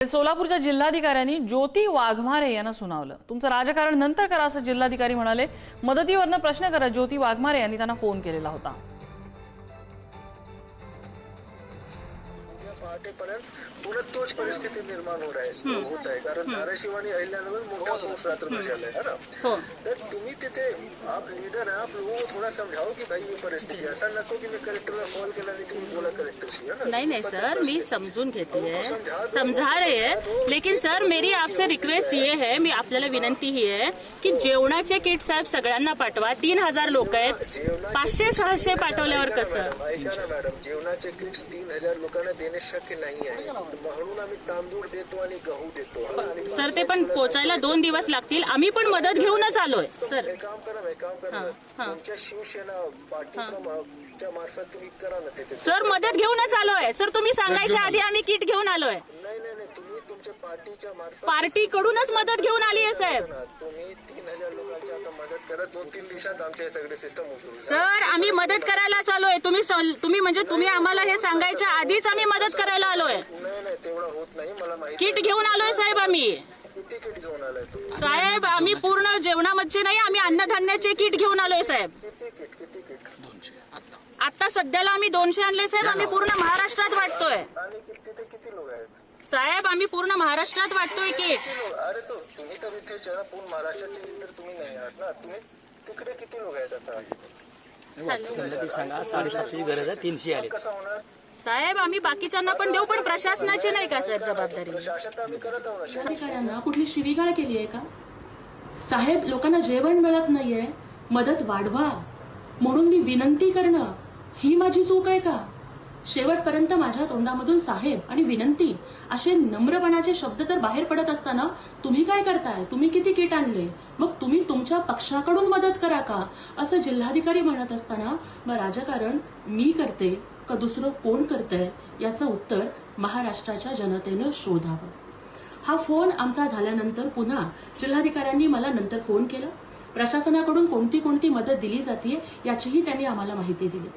सोलापूरच्या जिल्हाधिकाऱ्यांनी ज्योती वाघमारे यांना सुनावलं। तुमचं राजकारण नंतर करा असं जिल्हाधिकारी म्हणाले। मदतीवरनं प्रश्न करा ज्योती वाघमारे यांनी त्यांना फोन केलेला होता। पुन्हा तोच परिस्थिती निर्माण होत आहे कारण धाराशिव आणि अहिल्यानगर मोठा पाऊस रात्र झाला है ना। तर तुम्ही तिथे आप लीडर है, आप लोगों को थोड़ा समझाओ कि भाई ये परिस्थिती ऐसा नको की मी कलेक्टरला कॉल केला आणि तुम्ही बोला कलेक्टरशी है ना। नहीं सर, मैं समझून घेती है, समझा रहे हैं, लेकिन सर मेरी आपसे रिक्वेस्ट ये है, मी आपल्याला विनंती ही आहे की जेवणाचे किट साहेब सगळ्यांना पाठवा। 3000 लोक आहेत, 500-600 पाठवल्यावर कसं? ऐका ना मॅडम, जेवणाचे किट्स 3000 लोकांना देणे शक्य नाही आहे, म्हणून आम्ही तांदूळ देतो आणि गहू देतो। सर ते पण पोचायला 2 दिवस लागतील, आम्ही पण मदत घेऊनच आलोय सर। काम करा तुमच्या शिवसेना पार्टीच्या मार्फत तुम्ही करा ना ते। सर मदत घेऊनच आलोय सर, तुम्ही सांगायच्या आधी आम्ही किट घेऊन आलोय। नाही तुम्ही तुमच्या पार्टीच्या मार्फत पार्टी कडूनच मदत घेऊन आली आहे साहेब। तुम्ही 3000 लोकांची आता मदत करा, 2-3 दिवसात आमचे सगळे सिस्टम होईल सर। आम्ही मदत करायला आलोय, तुम्ही म्हणजे तुम्ही आम्हाला हे सांगायच्या आधीच आम्ही मदत करायला आलोय। नाही तेवढा होत नाही, मला माहिती। किट घेऊन आलोय साहेब आम्ही। किती किट घेऊन आलाय तुम्ही? साहेब आम्ही पूर्ण जेवणामध्ये नाही, आम्ही अन्नधान्याचे किट घेऊन आलोय साहेब। किती किट? 200 आता सध्याला आम्ही 200 आणले साहेब। आम्ही पूर्ण महाराष्ट्रात वाटतोय आणि तिथे किती लोक आहेत साहेब? आम्ही पूर्ण महाराष्ट्रात वाटतोय किट। अरे तो तुम्ही तर इथे पूर्ण महाराष्ट्राचे तर तुम्ही नाही आहात ना, तुम्ही तिकडे किती लोक आहेत आता? सांगा 750ची गरज आहे, 300 आले। कसं होणार साहेब? आम्ही बाकीच्यांना पण देऊ, पण प्रशासनाची नाही का साहेब जबाबदारी? प्रशासन तर आम्ही करत आहोत ना। अधिकाऱ्यांना कुठली शिवीगाळ केली आहे का साहेब? लोकांना जेवण मिळत नाहीये, मदत वाढवा म्हणून मी विनंती करणं ही माझी चूक आहे का? शेवटपर्यंत माझ्या तोंडामधून साहेब आणि विनंती असे नम्रपणाचे शब्द तर बाहेर पडत असताना तुम्ही काय करताय? तुम्ही किती किट आणले? मग तुम्ही तुमच्या पक्षाकडून मदत करा का असं जिल्हाधिकारी म्हणत असताना मग राजकारण मी करते का दुसरं कोण करतंय याचं उत्तर महाराष्ट्राच्या जनतेनं शोधावं। हा फोन आमचा झाल्यानंतर पुन्हा जिल्हाधिकाऱ्यांनी मला नंतर फोन केला। प्रशासनाकडून कोणती मदत दिली जाते याचीही त्यांनी आम्हाला माहिती दिली।